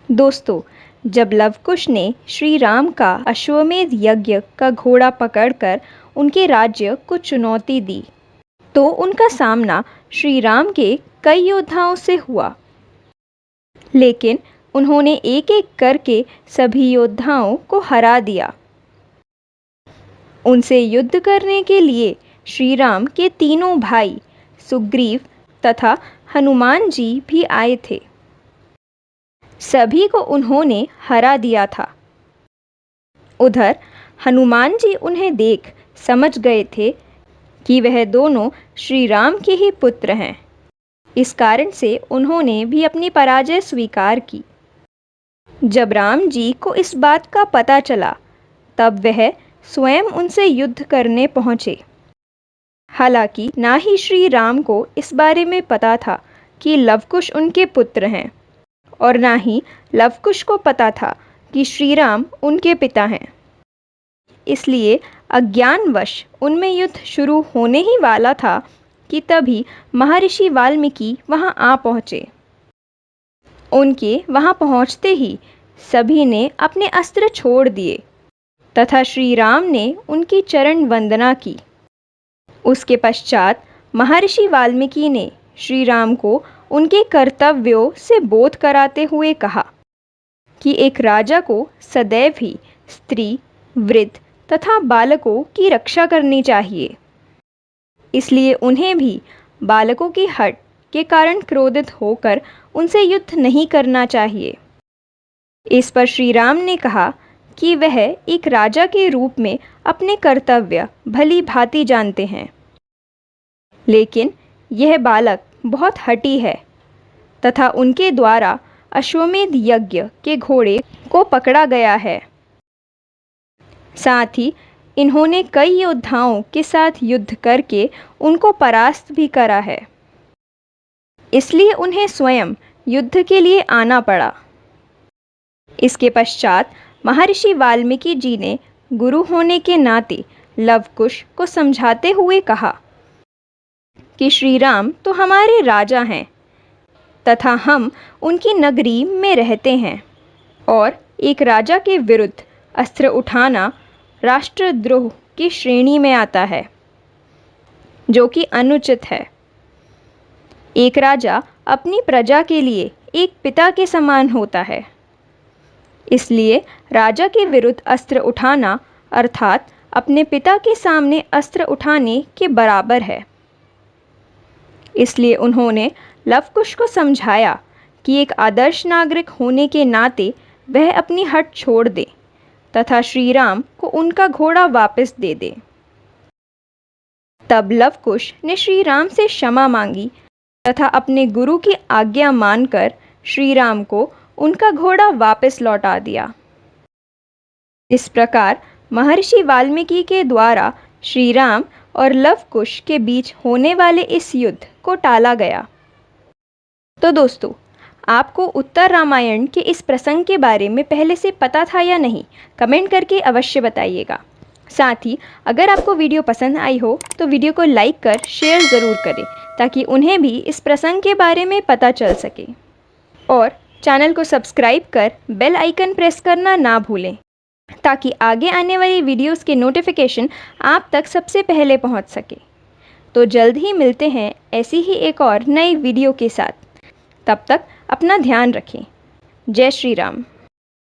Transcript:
दोस्तों, जब लवकुश ने श्री राम का अश्वमेध यज्ञ का घोड़ा पकड़कर उनके राज्य को चुनौती दी, तो उनका सामना श्री राम के कई योद्धाओं से हुआ। लेकिन उन्होंने एक एक करके सभी योद्धाओं को हरा दिया। उनसे युद्ध करने के लिए श्री राम के तीनों भाई सुग्रीव तथा हनुमान जी भी आए थे। सभी को उन्होंने हरा दिया था। उधर हनुमान जी उन्हें देख समझ गए थे कि वह दोनों श्री राम के ही पुत्र हैं। इस कारण से उन्होंने भी अपनी पराजय स्वीकार की। जब राम जी को इस बात का पता चला, तब वह स्वयं उनसे युद्ध करने पहुँचे। हालांकि ना ही श्री राम को इस बारे में पता था कि लवकुश उनके पुत्र हैं, और ना ही लवकुश को पता था कि श्री राम उनके पिता हैं। इसलिए अज्ञानवश उनमें युद्ध शुरू होने ही वाला था कि तभी महर्षि वाल्मीकि वहां आ पहुंचे। उनके वहां पहुंचते ही सभी ने अपने अस्त्र छोड़ दिए तथा श्री राम ने उनकी चरण वंदना की। उसके पश्चात महर्षि वाल्मीकि ने श्री राम को उनके कर्तव्यों से बोध कराते हुए कहा कि एक राजा को सदैव ही स्त्री, वृद्ध तथा बालकों की रक्षा करनी चाहिए। इसलिए उन्हें भी बालकों की हठ के कारण क्रोधित होकर उनसे युद्ध नहीं करना चाहिए। इस पर श्री राम ने कहा कि वह एक राजा के रूप में अपने कर्तव्य भली भांति जानते हैं, लेकिन यह बालक बहुत हठी है तथा उनके द्वारा अश्वमेध यज्ञ के घोड़े को पकड़ा गया है। साथ ही इन्होंने कई योद्धाओं के साथ युद्ध करके उनको परास्त भी करा है। इसलिए उन्हें स्वयं युद्ध के लिए आना पड़ा। इसके पश्चात महर्षि वाल्मीकि जी ने गुरु होने के नाते लवकुश को समझाते हुए कहा कि श्री राम तो हमारे राजा हैं तथा हम उनकी नगरी में रहते हैं, और एक राजा के विरुद्ध अस्त्र उठाना राष्ट्रद्रोह की श्रेणी में आता है, जो कि अनुचित है। एक राजा अपनी प्रजा के लिए एक पिता के समान होता है। इसलिए राजा के विरुद्ध अस्त्र उठाना अर्थात अपने पिता के सामने अस्त्र उठाने के बराबर है। इसलिए उन्होंने लवकुश को समझाया कि एक आदर्श नागरिक होने के नाते वह अपनी हठ छोड़ दे तथा श्री राम को उनका घोड़ा वापस दे दे। तब लवकुश ने श्री राम से क्षमा मांगी तथा अपने गुरु की आज्ञा मानकर श्री राम को उनका घोड़ा वापस लौटा दिया। इस प्रकार महर्षि वाल्मीकि के द्वारा श्री राम और लवकुश के बीच होने वाले इस युद्ध को टाला गया। तो दोस्तों, आपको उत्तर रामायण के इस प्रसंग के बारे में पहले से पता था या नहीं, कमेंट करके अवश्य बताइएगा। साथ ही अगर आपको वीडियो पसंद आई हो तो वीडियो को लाइक कर शेयर ज़रूर करें, ताकि उन्हें भी इस प्रसंग के बारे में पता चल सके। और चैनल को सब्सक्राइब कर बेल आइकन प्रेस करना ना भूलें, ताकि आगे आने वाली वीडियोस के नोटिफिकेशन आप तक सबसे पहले पहुंच सके। तो जल्द ही मिलते हैं ऐसी ही एक और नई वीडियो के साथ। तब तक अपना ध्यान रखें। जय श्री राम।